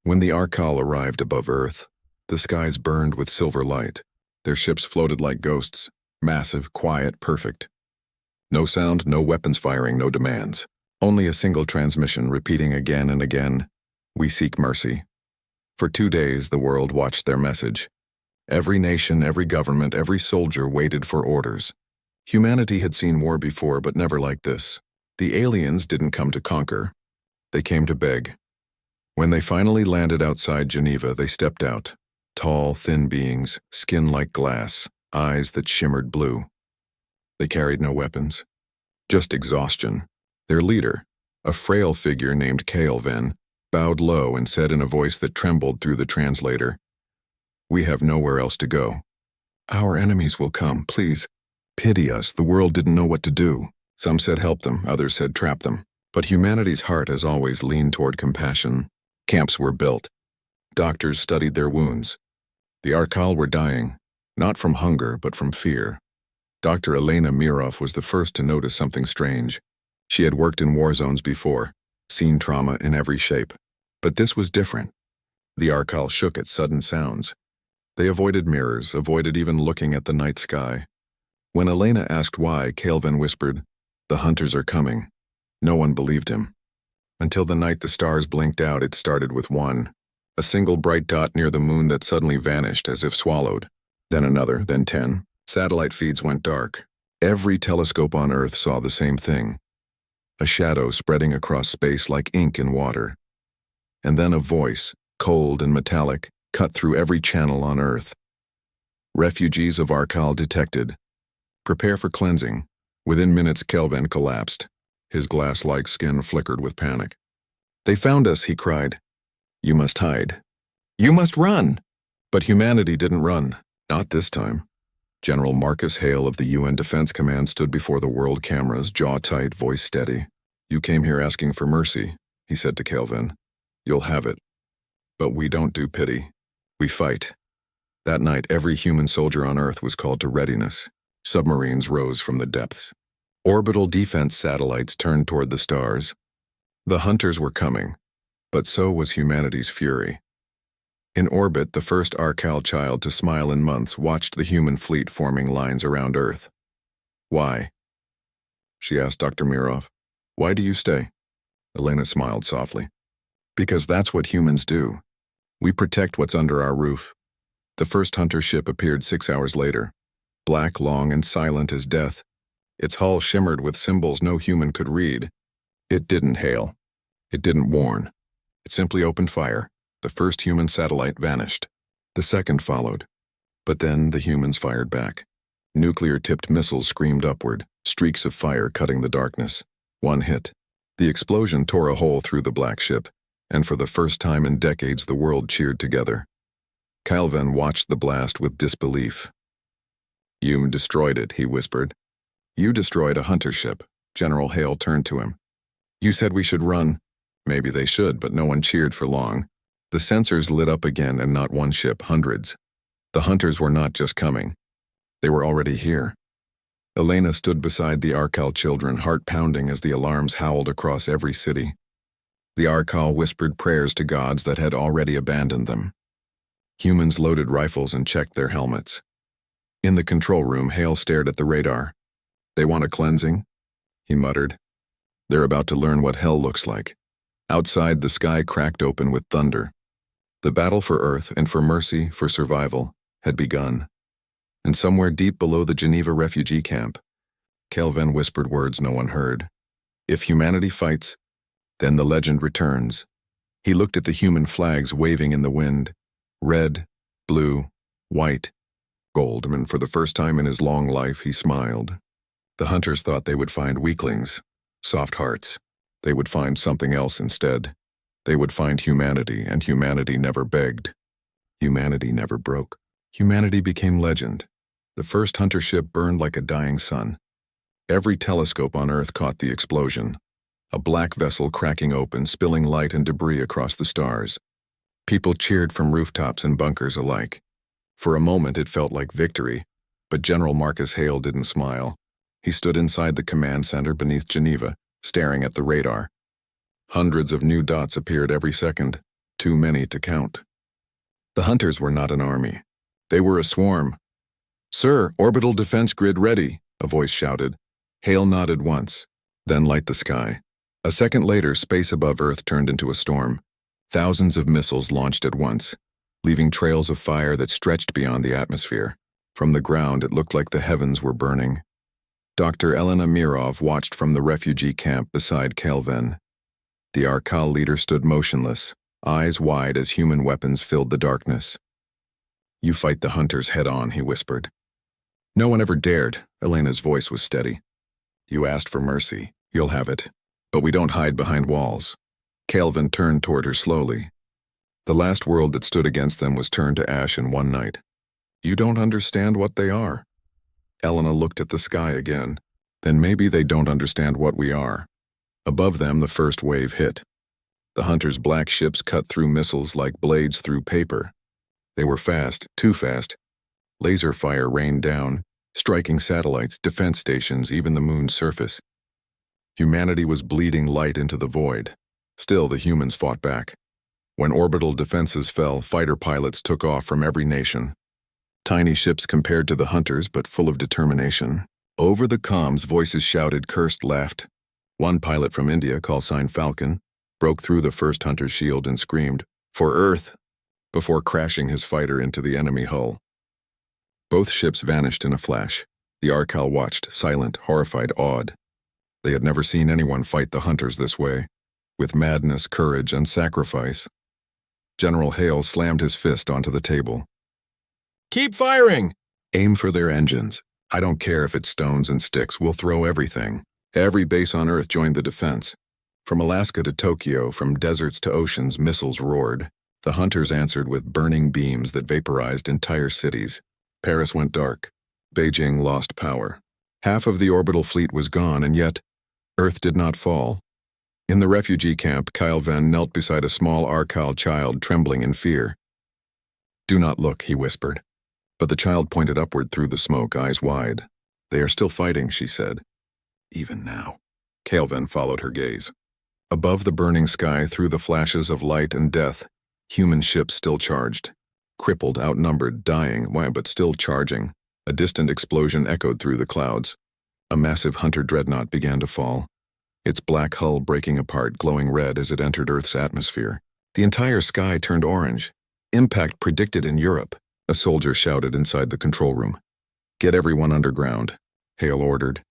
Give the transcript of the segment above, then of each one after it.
When the Arcal arrived above Earth, the skies burned with silver light. Their ships floated like ghosts, massive, quiet, perfect. No sound, no weapons firing, no demands. Only a single transmission repeating again and again, "We seek mercy." For 2 days, the world watched their message. Every nation, every government, every soldier waited for orders. Humanity had seen war before, but never like this. The aliens didn't come to conquer. They came to beg. When they finally landed outside Geneva, they stepped out. Tall, thin beings, skin like glass, eyes that shimmered blue. They carried no weapons, just exhaustion. Their leader, a frail figure named Kelvin, bowed low and said in a voice that trembled through the translator, "We have nowhere else to go. Our enemies will come, please. Pity us, the world didn't know what to do." Some said help them, others said trap them. But humanity's heart has always leaned toward compassion. Camps were built. Doctors studied their wounds. The Arcal were dying, not from hunger, but from fear. Dr. Elena Mirov was the first to notice something strange. She had worked in war zones before, seen trauma in every shape. But this was different. The Arcal shook at sudden sounds. They avoided mirrors, avoided even looking at the night sky. When Elena asked why, Kelvin whispered, "The hunters are coming." No one believed him. Until the night the stars blinked out, it started with one. A single bright dot near the moon that suddenly vanished as if swallowed. Then another, then 10. Satellite feeds went dark. Every telescope on Earth saw the same thing. A shadow spreading across space like ink in water. And then a voice, cold and metallic, cut through every channel on Earth. "Refugees of Arcal detected. Prepare for cleansing." Within minutes, Kelvin collapsed. His glass-like skin flickered with panic. "They found us," he cried. "You must hide. You must run!" But humanity didn't run. Not this time. General Marcus Hale of the UN Defense Command stood before the world cameras, jaw tight, voice steady. "You came here asking for mercy," he said to Kelvin. "You'll have it. But we don't do pity. We fight." That night, every human soldier on Earth was called to readiness. Submarines rose from the depths. Orbital defense satellites turned toward the stars. The hunters were coming, but so was humanity's fury. In orbit, the first Arcal child to smile in months watched the human fleet forming lines around Earth. "Why?" she asked Dr. Mirov. "Why do you stay?" Elena smiled softly. "Because that's what humans do. We protect what's under our roof." The first hunter ship appeared 6 hours later, black, long, and silent as death. Its hull shimmered with symbols no human could read. It didn't hail. It didn't warn. It simply opened fire. The first human satellite vanished. The second followed. But then the humans fired back. Nuclear-tipped missiles screamed upward, streaks of fire cutting the darkness. One hit. The explosion tore a hole through the black ship, and for the first time in decades the world cheered together. Kelvin watched the blast with disbelief. "You destroyed it," he whispered. "You destroyed a hunter ship." General Hale turned to him. "You said we should run." Maybe they should, but no one cheered for long. The sensors lit up again, and not one ship, hundreds. The hunters were not just coming. They were already here. Elena stood beside the Arcal children, heart pounding as the alarms howled across every city. The Arcal whispered prayers to gods that had already abandoned them. Humans loaded rifles and checked their helmets. In the control room, Hale stared at the radar. "They want a cleansing?" he muttered. "They're about to learn what hell looks like." Outside, the sky cracked open with thunder. The battle for Earth and for mercy, for survival, had begun. And somewhere deep below the Geneva refugee camp, Kelvin whispered words no one heard. "If humanity fights, then the legend returns." He looked at the human flags waving in the wind. Red, blue, white, gold, and for the first time in his long life, he smiled. The hunters thought they would find weaklings, soft hearts. They would find something else instead. They would find humanity, and humanity never begged. Humanity never broke. Humanity became legend. The first hunter ship burned like a dying sun. Every telescope on Earth caught the explosion. A black vessel cracking open, spilling light and debris across the stars. People cheered from rooftops and bunkers alike. For a moment it felt like victory, but General Marcus Hale didn't smile. He stood inside the command center beneath Geneva, staring at the radar. Hundreds of new dots appeared every second. Too many to count. The hunters were not an army. They were a swarm. "Sir, orbital defense grid ready," a voice shouted. Hale nodded once, then light the sky. A second later, space above Earth turned into a storm. Thousands of missiles launched at once, leaving trails of fire that stretched beyond the atmosphere. From the ground, it looked like the heavens were burning. Dr. Elena Mirov watched from the refugee camp beside Kelvin. The Arcal leader stood motionless, eyes wide as human weapons filled the darkness. "You fight the hunters head-on," he whispered. "No one ever dared," Elena's voice was steady. "You asked for mercy. You'll have it. But we don't hide behind walls." Kelvin turned toward her slowly. The last world that stood against them was turned to ash in one night. "You don't understand what they are." Elena looked at the sky again. "Then maybe they don't understand what we are." Above them, the first wave hit. The hunters' black ships cut through missiles like blades through paper. They were fast, too fast. Laser fire rained down, striking satellites, defense stations, even the moon's surface. Humanity was bleeding light into the void. Still, the humans fought back. When orbital defenses fell, fighter pilots took off from every nation. Tiny ships compared to the hunters, but full of determination. Over the comms, voices shouted, cursed, laughed. One pilot from India, call sign Falcon, broke through the first hunter's shield and screamed, "For Earth!" before crashing his fighter into the enemy hull. Both ships vanished in a flash. The Arcal watched, silent, horrified, awed. They had never seen anyone fight the hunters this way, with madness, courage, and sacrifice. General Hale slammed his fist onto the table. "Keep firing! Aim for their engines. I don't care if it's stones and sticks, we'll throw everything." Every base on Earth joined the defense. From Alaska to Tokyo, from deserts to oceans, missiles roared. The hunters answered with burning beams that vaporized entire cities. Paris went dark. Beijing lost power. Half of the orbital fleet was gone, and yet, Earth did not fall. In the refugee camp, Kyle Venn knelt beside a small Arcal child, trembling in fear. "Do not look," he whispered. But the child pointed upward through the smoke, eyes wide. "They are still fighting," she said. "Even now." Kelvin followed her gaze. Above the burning sky, through the flashes of light and death, human ships still charged. Crippled, outnumbered, dying, but still charging. A distant explosion echoed through the clouds. A massive hunter dreadnought began to fall, its black hull breaking apart, glowing red as it entered Earth's atmosphere. The entire sky turned orange. "Impact predicted in Europe," a soldier shouted inside the control room. "Get everyone underground," Hale ordered.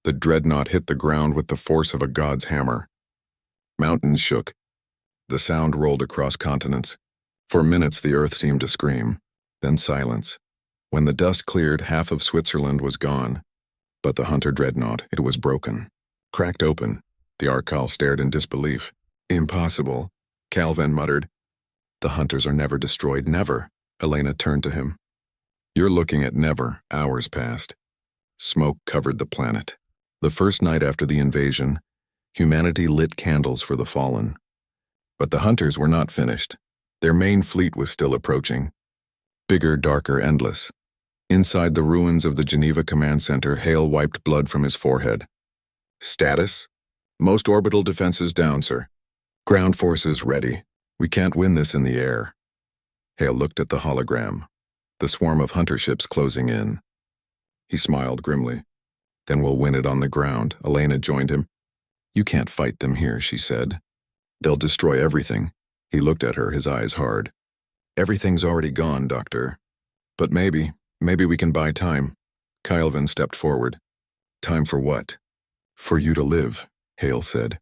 The dreadnought hit the ground with the force of a god's hammer. Mountains shook. The sound rolled across continents. For minutes, the Earth seemed to scream. Then silence. When the dust cleared, half of Switzerland was gone. But the hunter dreadnought, it was broken. Cracked open. The Arcal stared in disbelief. "Impossible," Kelvin muttered. "The hunters are never destroyed, never." Elena turned to him. "You're looking at never." Hours passed. Smoke covered the planet. The first night after the invasion, humanity lit candles for the fallen. But the hunters were not finished. Their main fleet was still approaching. Bigger, darker, endless. Inside the ruins of the Geneva Command Center, Hale wiped blood from his forehead. "Status? Most orbital defenses down, sir. Ground forces ready. We can't win this in the air." Hale looked at the hologram, the swarm of hunter ships closing in. He smiled grimly. "Then we'll win it on the ground." Elena joined him. "You can't fight them here," she said. "They'll destroy everything." He looked at her, his eyes hard. "Everything's already gone, Doctor. But maybe we can buy time." Kelvin stepped forward. "Time for what?" "For you to live," Hale said.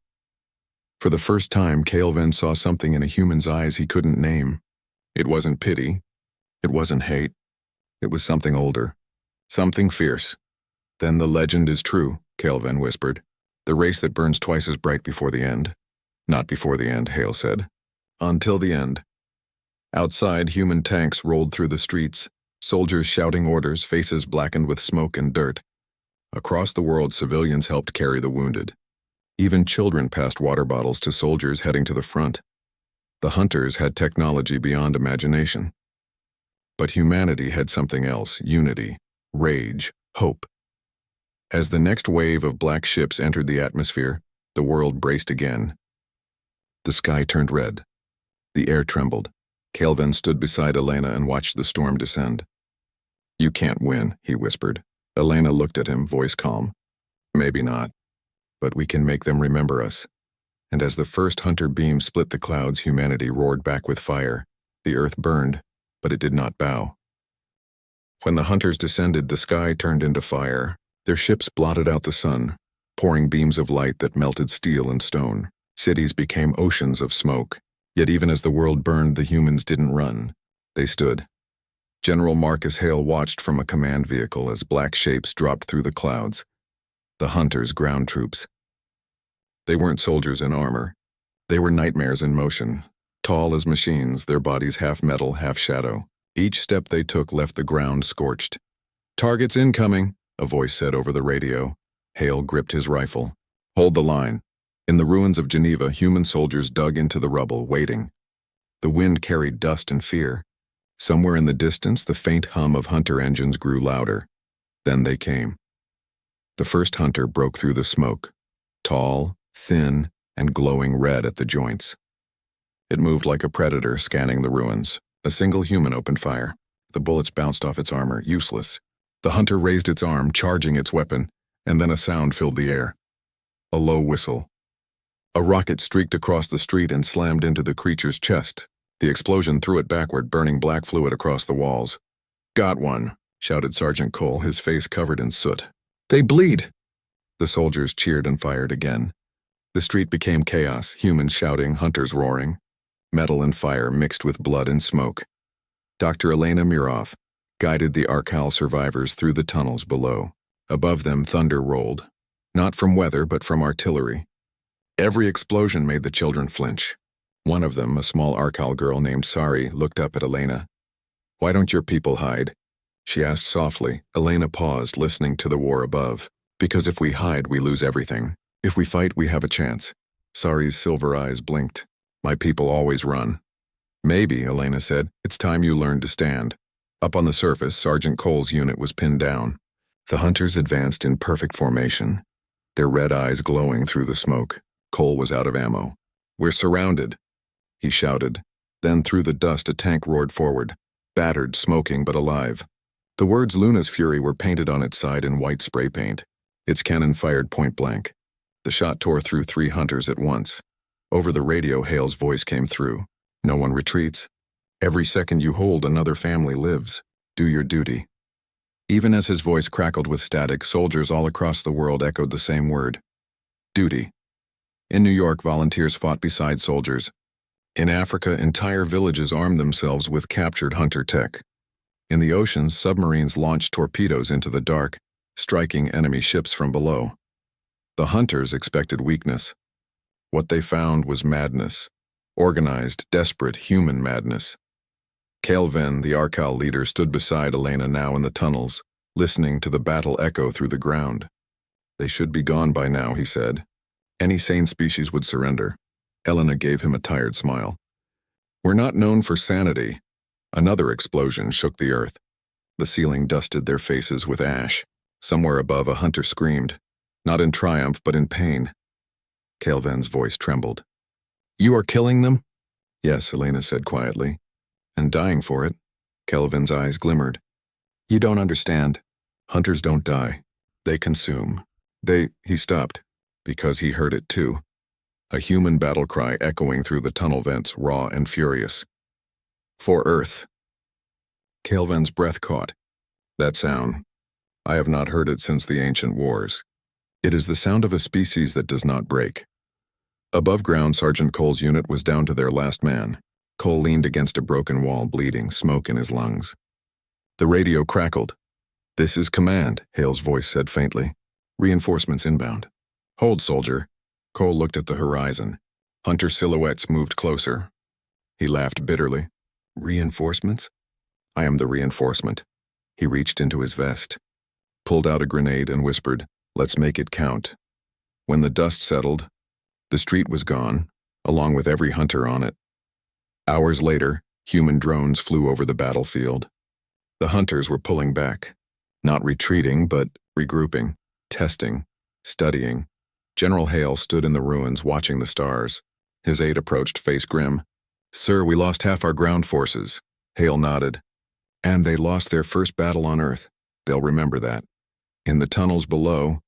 For the first time, Kelvin saw something in a human's eyes he couldn't name. It wasn't pity. It wasn't hate. It was something older. Something fierce. "Then the legend is true," Kelvin whispered. "The race that burns twice as bright before the end." "Not before the end," Hale said. "Until the end." Outside, human tanks rolled through the streets, soldiers shouting orders, faces blackened with smoke and dirt. Across the world, civilians helped carry the wounded. Even children passed water bottles to soldiers heading to the front. The hunters had technology beyond imagination. But humanity had something else: unity, rage, hope. As the next wave of black ships entered the atmosphere, the world braced again. The sky turned red. The air trembled. Kelvin stood beside Elena and watched the storm descend. "You can't win," he whispered. Elena looked at him, voice calm. "Maybe not. But we can make them remember us." And as the first hunter beam split the clouds, humanity roared back with fire. The earth burned, but it did not bow. When the hunters descended, the sky turned into fire. Their ships blotted out the sun, pouring beams of light that melted steel and stone. Cities became oceans of smoke. Yet even as the world burned, the humans didn't run. They stood. General Marcus Hale watched from a command vehicle as black shapes dropped through the clouds. The hunters' ground troops. They weren't soldiers in armor. They were nightmares in motion, tall as machines, their bodies half metal, half shadow. Each step they took left the ground scorched. "Targets incoming," a voice said over the radio. Hale gripped his rifle. "Hold the line." In the ruins of Geneva, human soldiers dug into the rubble, waiting. The wind carried dust and fear. Somewhere in the distance, the faint hum of hunter engines grew louder. Then they came. The first hunter broke through the smoke, tall, thin, and glowing red at the joints. It moved like a predator scanning the ruins. A single human opened fire. The bullets bounced off its armor, useless. The hunter raised its arm, charging its weapon, and then a sound filled the air. A low whistle. A rocket streaked across the street and slammed into the creature's chest. The explosion threw it backward, burning black fluid across the walls. "Got one," shouted Sergeant Cole, his face covered in soot. "They bleed!" The soldiers cheered and fired again. The street became chaos, humans shouting, hunters roaring. Metal and fire mixed with blood and smoke. Dr. Elena Mirov guided the Arcal survivors through the tunnels below. Above them, thunder rolled. Not from weather, but from artillery. Every explosion made the children flinch. One of them, a small Arcal girl named Sari, looked up at Elena. "Why don't your people hide?" she asked softly. Elena paused, listening to the war above. "Because if we hide, we lose everything. If we fight, we have a chance." Sari's silver eyes blinked. "My people always run." "Maybe," Elena said. "It's time you learned to stand." Up on the surface, Sergeant Cole's unit was pinned down. The hunters advanced in perfect formation, their red eyes glowing through the smoke. Cole was out of ammo. "We're surrounded," he shouted. Then through the dust a tank roared forward, battered, smoking, but alive. The words "Luna's Fury" were painted on its side in white spray paint. Its cannon fired point blank. The shot tore through 3 hunters at once. Over the radio, Hale's voice came through. "No one retreats. Every second you hold, another family lives. Do your duty." Even as his voice crackled with static, soldiers all across the world echoed the same word. Duty. In New York, volunteers fought beside soldiers. In Africa, entire villages armed themselves with captured hunter tech. In the oceans, submarines launched torpedoes into the dark, striking enemy ships from below. The hunters expected weakness. What they found was madness. Organized, desperate, human madness. Kelvin, the Arcal leader, stood beside Elena now in the tunnels, listening to the battle echo through the ground. "They should be gone by now," he said. "Any sane species would surrender." Elena gave him a tired smile. "We're not known for sanity." Another explosion shook the earth. The ceiling dusted their faces with ash. Somewhere above, a hunter screamed, not in triumph but in pain. Kelvin's voice trembled. "You are killing them?" "Yes," Elena said quietly. "And dying for it." Kelvin's eyes glimmered. "You don't understand. Hunters don't die. They consume. He stopped, because he heard it too. A human battle cry echoing through the tunnel vents, raw and furious. "For Earth." Kelvin's breath caught. That sound. I have not heard it since the ancient wars. It is the sound of a species that does not break. Above ground, Sergeant Cole's unit was down to their last man. Cole leaned against a broken wall, bleeding, smoke in his lungs. The radio crackled. "This is command," Hale's voice said faintly. "Reinforcements inbound." "Hold, soldier." Cole looked at the horizon. Hunter silhouettes moved closer. He laughed bitterly. "Reinforcements?" "I am the reinforcement." He reached into his vest, pulled out a grenade and whispered, "Let's make it count." When the dust settled, the street was gone, along with every hunter on it. Hours later, human drones flew over the battlefield. The hunters were pulling back, not retreating, but regrouping, testing, studying. General Hale stood in the ruins watching the stars. His aide approached, face grim. Sir, we lost half our ground forces. Hale nodded. And they lost their first battle on Earth. They'll remember that. In the tunnels below,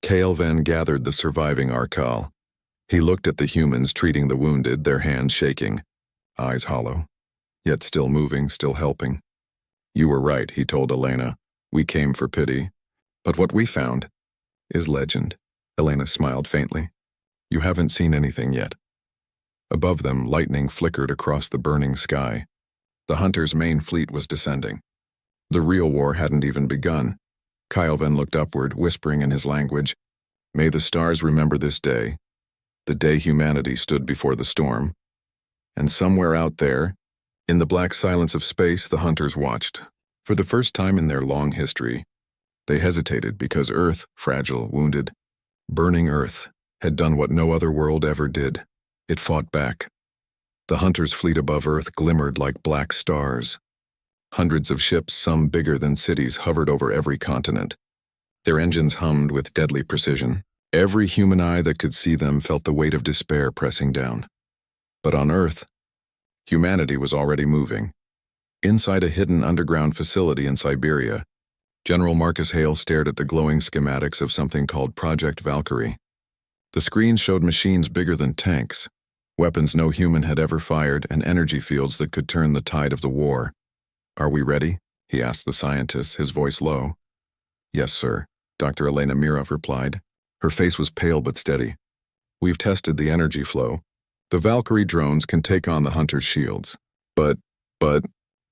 Cale then gathered the surviving Arcal. He looked at the humans treating the wounded, their hands shaking, eyes hollow, yet still moving, still helping. You were right, he told Elena. We came for pity. But what we found is legend. Elena smiled faintly. You haven't seen anything yet. Above them, lightning flickered across the burning sky. The Hunter's main fleet was descending. The real war hadn't even begun. Kylvan looked upward, whispering in his language, May the stars remember this day, the day humanity stood before the storm. And somewhere out there, in the black silence of space, the Hunters watched. For the first time in their long history, they hesitated because Earth, fragile, wounded, burning Earth, had done what no other world ever did. It fought back. The Hunter's fleet above Earth glimmered like black stars. Hundreds of ships, some bigger than cities, hovered over every continent. Their engines hummed with deadly precision. Every human eye that could see them felt the weight of despair pressing down. But on Earth, humanity was already moving. Inside a hidden underground facility in Siberia, General Marcus Hale stared at the glowing schematics of something called Project Valkyrie. The screen showed machines bigger than tanks, weapons no human had ever fired, and energy fields that could turn the tide of the war. Are we ready? He asked the scientist, his voice low. Yes, sir, Dr. Elena Mirov replied. Her face was pale but steady. We've tested the energy flow. The Valkyrie drones can take on the Hunter's shields. But...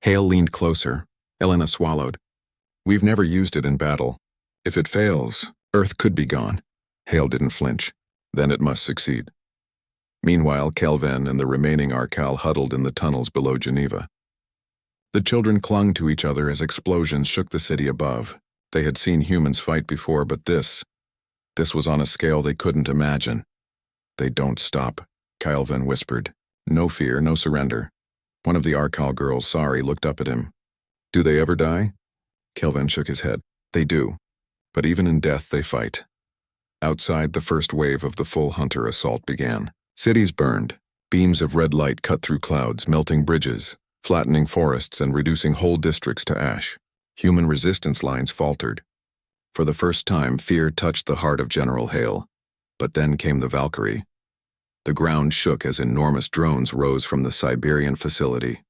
Hale leaned closer. Elena swallowed. We've never used it in battle. If it fails, Earth could be gone. Hale didn't flinch. Then it must succeed. Meanwhile, Kelvin and the remaining Arcal huddled in the tunnels below Geneva. The children clung to each other as explosions shook the city above. They had seen humans fight before, but this was on a scale they couldn't imagine. They don't stop, Kelvin whispered. No fear, no surrender. One of the Arcal girls, Sari, looked up at him. Do they ever die? Kelvin shook his head. They do. But even in death, they fight. Outside, the first wave of the full Hunter assault began. Cities burned. Beams of red light cut through clouds, melting bridges, flattening forests and reducing whole districts to ash. Human resistance lines faltered. For the first time, fear touched the heart of General Hale. But then came the Valkyrie. The ground shook as enormous drones rose from the Siberian facility.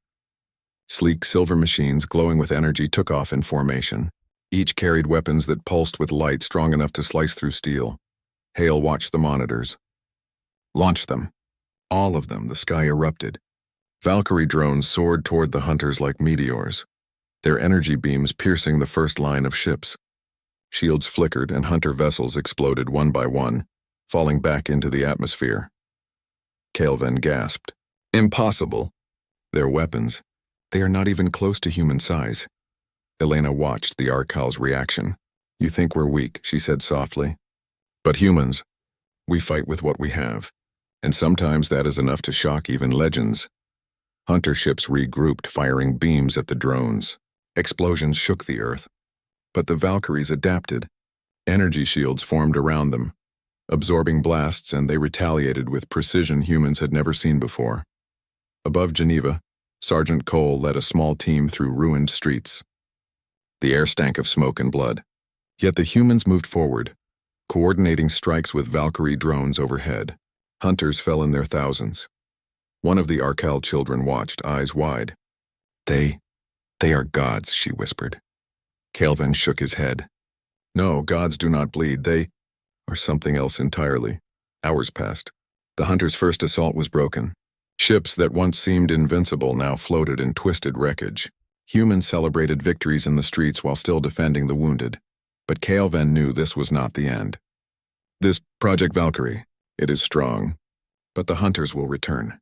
Sleek silver machines glowing with energy took off in formation. Each carried weapons that pulsed with light strong enough to slice through steel. Hale watched the monitors. Launch them. All of them, the sky erupted. Valkyrie drones soared toward the Hunters like meteors, their energy beams piercing the first line of ships. Shields flickered and Hunter vessels exploded one by one, falling back into the atmosphere. Kelvin gasped. Impossible. Their weapons. They are not even close to human size. Elena watched the Arcal's reaction. You think we're weak, she said softly. But humans, we fight with what we have. And sometimes that is enough to shock even legends. Hunter ships regrouped, firing beams at the drones. Explosions shook the earth. But the Valkyries adapted. Energy shields formed around them, absorbing blasts, and they retaliated with precision humans had never seen before. Above Geneva, Sergeant Cole led a small team through ruined streets. The air stank of smoke and blood. Yet the humans moved forward, coordinating strikes with Valkyrie drones overhead. Hunters fell in their thousands. One of the Arcal children watched, eyes wide. They are gods, she whispered. Kelvin shook his head. No, gods do not bleed. They are something else entirely. Hours passed. The Hunters' first assault was broken. Ships that once seemed invincible now floated in twisted wreckage. Humans celebrated victories in the streets while still defending the wounded. But Kelvin knew this was not the end. This Project Valkyrie, it is strong. But the Hunters will return.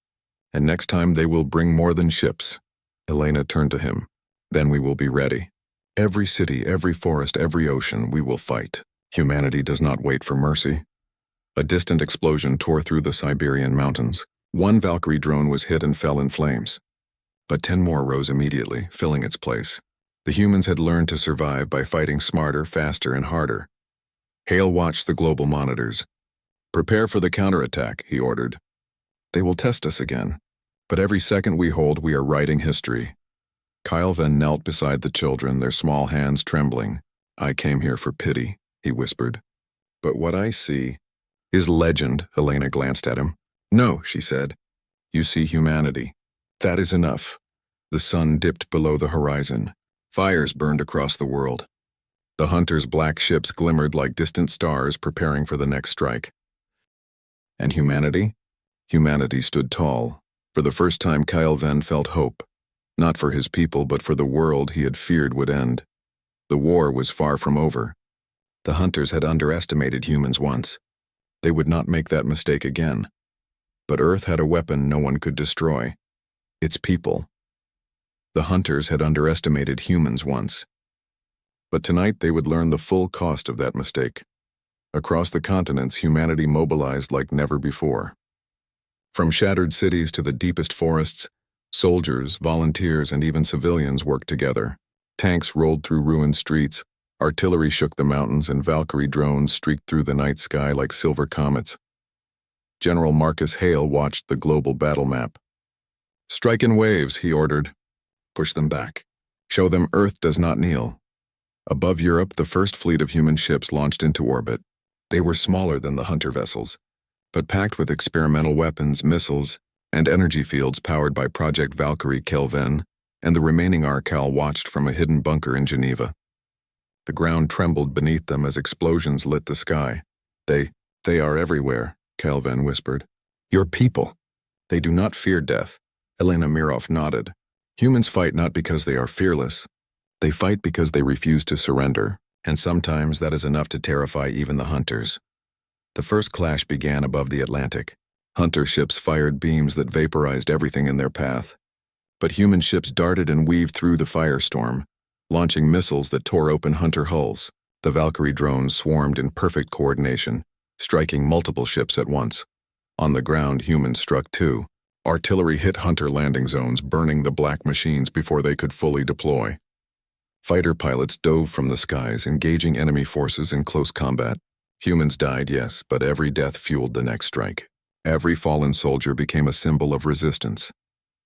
And next time they will bring more than ships. Elena turned to him. Then we will be ready. Every city, every forest, every ocean, we will fight. Humanity does not wait for mercy. A distant explosion tore through the Siberian mountains. One Valkyrie drone was hit and fell in flames. But 10 more rose immediately, filling its place. The humans had learned to survive by fighting smarter, faster, and harder. Hale watched the global monitors. Prepare for the counterattack, he ordered. They will test us again. But every second we hold, we are writing history. Kyle then knelt beside the children, their small hands trembling. I came here for pity, he whispered. But what I see is legend, Elena glanced at him. No, she said. You see humanity. That is enough. The sun dipped below the horizon. Fires burned across the world. The hunters' black ships glimmered like distant stars preparing for the next strike. And humanity? Humanity stood tall. For the first time, Kyle Venn felt hope. Not for his people, but for the world he had feared would end. The war was far from over. The hunters had underestimated humans once. They would not make that mistake again. But Earth had a weapon no one could destroy. Its people. The hunters had underestimated humans once. But tonight they would learn the full cost of that mistake. Across the continents, humanity mobilized like never before. From shattered cities to the deepest forests, soldiers, volunteers, and even civilians worked together. Tanks rolled through ruined streets, artillery shook the mountains, and Valkyrie drones streaked through the night sky like silver comets. General Marcus Hale watched the global battle map. Strike in waves, he ordered. Push them back. Show them Earth does not kneel. Above Europe, the first fleet of human ships launched into orbit. They were smaller than the hunter vessels, but packed with experimental weapons, missiles, and energy fields powered by Project Valkyrie. Kelvin and the remaining Arcal watched from a hidden bunker in Geneva. The ground trembled beneath them as explosions lit the sky. They are everywhere, Kelvin whispered. Your people. They do not fear death. Elena Mirov nodded. Humans fight not because they are fearless. They fight because they refuse to surrender, and sometimes that is enough to terrify even the hunters. The first clash began above the Atlantic. Hunter ships fired beams that vaporized everything in their path. But human ships darted and weaved through the firestorm, launching missiles that tore open hunter hulls. The Valkyrie drones swarmed in perfect coordination, striking multiple ships at once. On the ground, humans struck too. Artillery hit hunter landing zones, burning the black machines before they could fully deploy. Fighter pilots dove from the skies, engaging enemy forces in close combat. Humans died, yes, but every death fueled the next strike. Every fallen soldier became a symbol of resistance.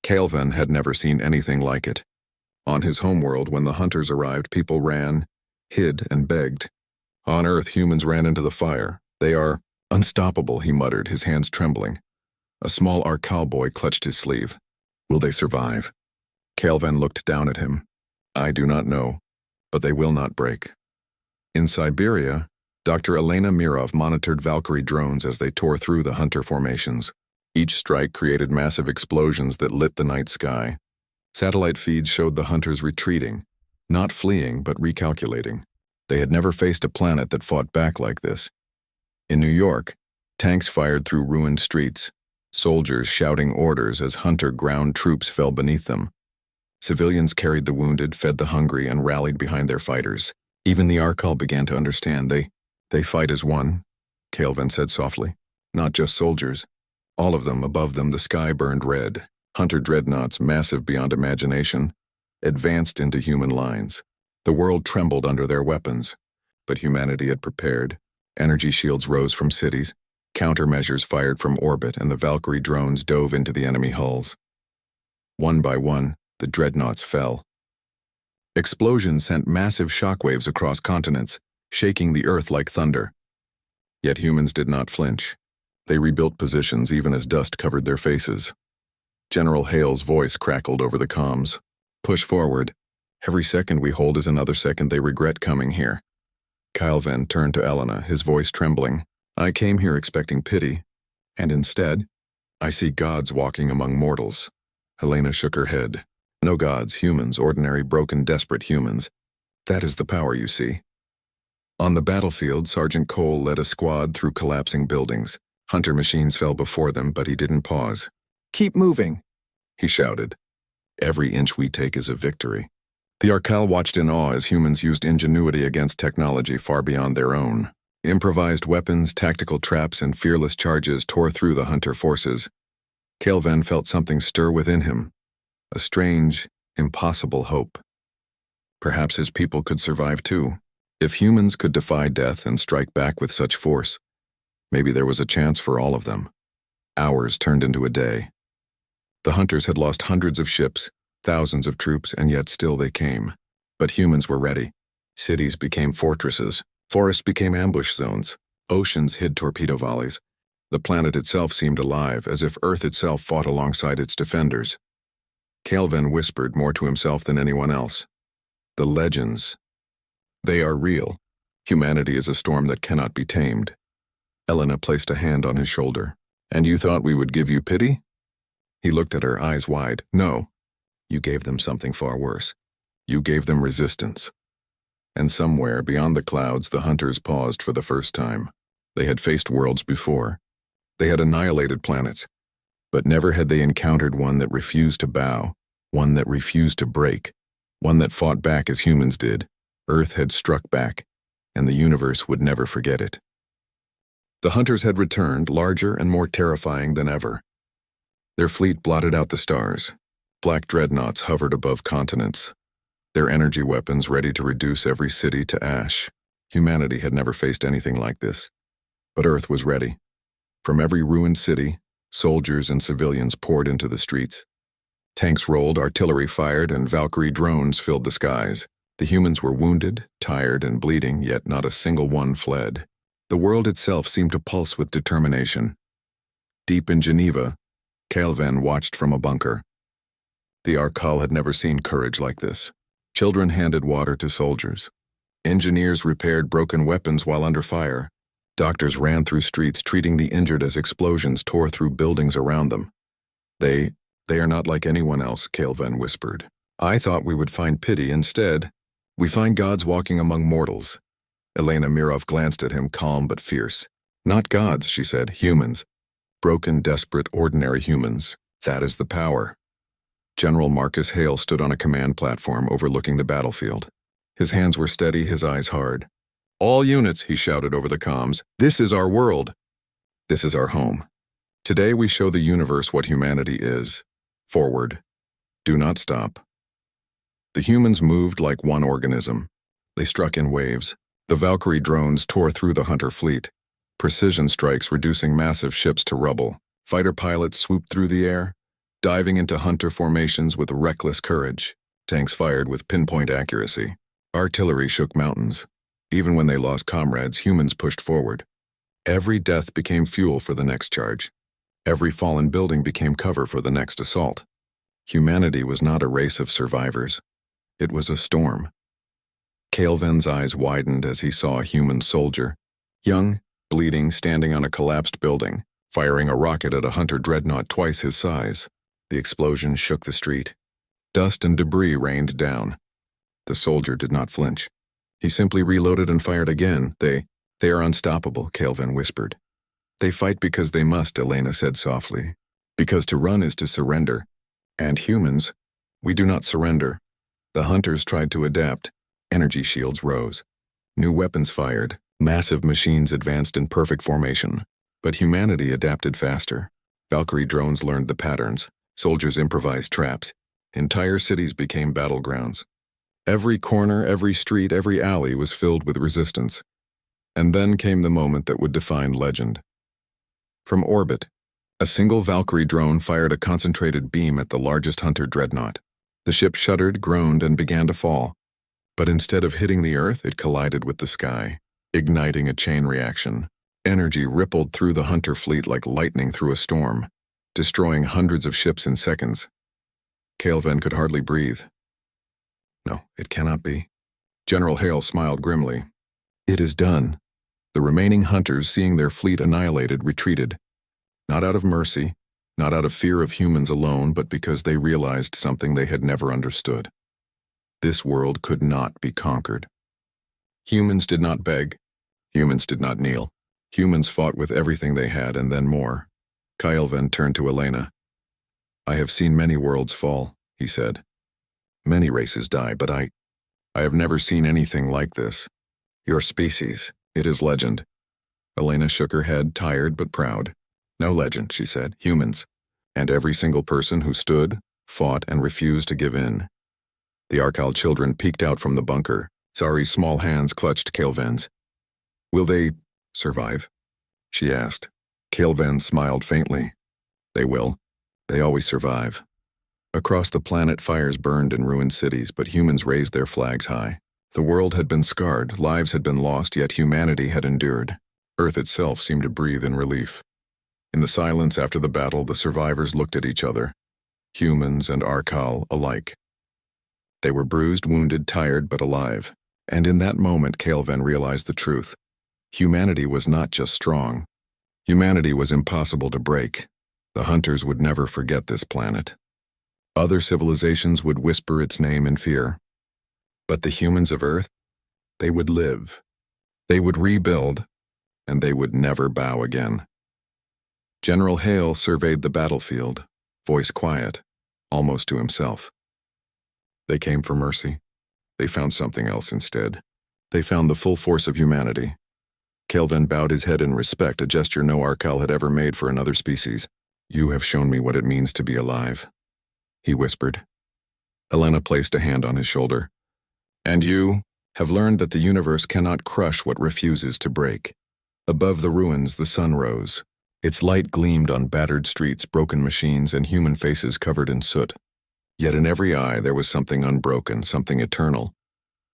Kelvin had never seen anything like it. On his homeworld, when the hunters arrived, people ran, hid, and begged. On Earth, humans ran into the fire. They are unstoppable, he muttered, his hands trembling. A small Arcal boy clutched his sleeve. Will they survive? Kelvin looked down at him. I do not know, but they will not break. In Siberia, Dr. Elena Mirov monitored Valkyrie drones as they tore through the hunter formations. Each strike created massive explosions that lit the night sky. Satellite feeds showed the hunters retreating, not fleeing but recalculating. They had never faced a planet that fought back like this. In New York, tanks fired through ruined streets, soldiers shouting orders as hunter ground troops fell beneath them. Civilians carried the wounded, fed the hungry, and rallied behind their fighters. Even the Arcal began to understand. They fight as one, Kelvin said softly. Not just soldiers. All of them, above them, the sky burned red. Hunter dreadnoughts, massive beyond imagination, advanced into human lines. The world trembled under their weapons, but humanity had prepared. Energy shields rose from cities, countermeasures fired from orbit, and the Valkyrie drones dove into the enemy hulls. One by one, the dreadnoughts fell. Explosions sent massive shockwaves across continents, shaking the earth like thunder. Yet humans did not flinch. They rebuilt positions even as dust covered their faces. General Hale's voice crackled over the comms. Push forward. Every second we hold is another second they regret coming here. Kelvin turned to Elena, his voice trembling. I came here expecting pity, and instead, I see gods walking among mortals. Elena shook her head. No gods, humans, ordinary, broken, desperate humans. That is the power you see. On the battlefield, Sergeant Cole led a squad through collapsing buildings. Hunter machines fell before them, but he didn't pause. Keep moving, he shouted. Every inch we take is a victory. The Arcal watched in awe as humans used ingenuity against technology far beyond their own. Improvised weapons, tactical traps, and fearless charges tore through the hunter forces. Kelvin felt something stir within him. A strange, impossible hope. Perhaps his people could survive too. If humans could defy death and strike back with such force, maybe there was a chance for all of them. Hours turned into a day. The hunters had lost hundreds of ships, thousands of troops, and yet still they came. But humans were ready. Cities became fortresses, forests became ambush zones, oceans hid torpedo volleys. The planet itself seemed alive, as if Earth itself fought alongside its defenders. Calvin whispered more to himself than anyone else. The legends. They are real. Humanity is a storm that cannot be tamed. Elena placed a hand on his shoulder. And you thought we would give you pity? He looked at her, eyes wide. No. You gave them something far worse. You gave them resistance. And somewhere beyond the clouds, the hunters paused for the first time. They had faced worlds before. They had annihilated planets. But never had they encountered one that refused to bow, one that refused to break, one that fought back as humans did. Earth had struck back, and the universe would never forget it. The hunters had returned, larger and more terrifying than ever. Their fleet blotted out the stars. Black dreadnoughts hovered above continents, their energy weapons ready to reduce every city to ash. Humanity had never faced anything like this. But Earth was ready. From every ruined city, soldiers and civilians poured into the streets. Tanks rolled, artillery fired, and Valkyrie drones filled the skies. The humans were wounded, tired, and bleeding, yet not a single one fled. The world itself seemed to pulse with determination. Deep in Geneva, Calvin watched from a bunker. The Archal had never seen courage like this. Children handed water to soldiers. Engineers repaired broken weapons while under fire. Doctors ran through streets treating the injured as explosions tore through buildings around them. They are not like anyone else, Calvin whispered. I thought we would find pity. Instead, we find gods walking among mortals. Elena Mirov glanced at him, calm but fierce. Not gods, she said, humans. Broken, desperate, ordinary humans. That is the power. General Marcus Hale stood on a command platform overlooking the battlefield. His hands were steady, his eyes hard. All units, he shouted over the comms, this is our world. This is our home. Today we show the universe what humanity is. Forward. Do not stop. The humans moved like one organism. They struck in waves. The Valkyrie drones tore through the hunter fleet. Precision strikes reducing massive ships to rubble. Fighter pilots swooped through the air, diving into hunter formations with reckless courage. Tanks fired with pinpoint accuracy. Artillery shook mountains. Even when they lost comrades, humans pushed forward. Every death became fuel for the next charge. Every fallen building became cover for the next assault. Humanity was not a race of survivors. It was a storm. Calvin's eyes widened as he saw a human soldier, young, bleeding, standing on a collapsed building, firing a rocket at a hunter dreadnought twice his size. The explosion shook the street. Dust and debris rained down. The soldier did not flinch. He simply reloaded and fired again. They are unstoppable, Calvin whispered. They fight because they must, Elena said softly. Because to run is to surrender. And humans, we do not surrender. The hunters tried to adapt. Energy shields rose. New weapons fired. Massive machines advanced in perfect formation. But humanity adapted faster. Valkyrie drones learned the patterns. Soldiers improvised traps. Entire cities became battlegrounds. Every corner, every street, every alley was filled with resistance. And then came the moment that would define legend. From orbit, a single Valkyrie drone fired a concentrated beam at the largest hunter dreadnought. The ship shuddered, groaned, and began to fall. But instead of hitting the earth, it collided with the sky, igniting a chain reaction. Energy rippled through the hunter fleet like lightning through a storm, destroying hundreds of ships in seconds. Calvin could hardly breathe. No, it cannot be. General Hale smiled grimly. It is done. The remaining hunters, seeing their fleet annihilated, retreated. Not out of mercy, not out of fear of humans alone, but because they realized something they had never understood. This world could not be conquered. Humans did not beg. Humans did not kneel. Humans fought with everything they had and then more. Calvin turned to Elena. I have seen many worlds fall, he said. Many races die, but I have never seen anything like this. Your species, it is legend. Elena shook her head, tired but proud. No legend, she said, humans. And every single person who stood, fought, and refused to give in. The Archal children peeked out from the bunker. Zari's small hands clutched Calvin's. Will they survive? She asked. Calvin smiled faintly. They will. They always survive. Across the planet, fires burned in ruined cities, but humans raised their flags high. The world had been scarred, lives had been lost, yet humanity had endured. Earth itself seemed to breathe in relief. In the silence after the battle, the survivors looked at each other, humans and Arkal alike. They were bruised, wounded, tired, but alive. And in that moment, Kelvin realized the truth. Humanity was not just strong. Humanity was impossible to break. The hunters would never forget this planet. Other civilizations would whisper its name in fear. But the humans of Earth, they would live. They would rebuild, and they would never bow again. General Hale surveyed the battlefield, voice quiet, almost to himself. They came for mercy. They found something else instead. They found the full force of humanity. Kelvin bowed his head in respect, a gesture no Arkal had ever made for another species. "You have shown me what it means to be alive," he whispered. Elena placed a hand on his shoulder. "And you have learned that the universe cannot crush what refuses to break." Above the ruins, the sun rose. Its light gleamed on battered streets, broken machines, and human faces covered in soot. Yet in every eye there was something unbroken, something eternal.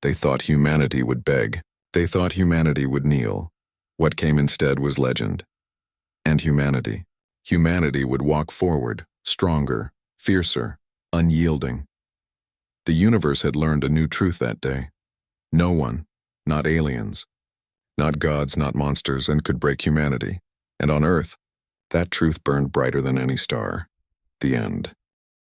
They thought humanity would beg. They thought humanity would kneel. What came instead was legend. And humanity. Humanity would walk forward, stronger, fiercer, unyielding. The universe had learned a new truth that day. No one, not aliens, not gods, not monsters, and could break humanity. And on Earth, that truth burned brighter than any star. The end.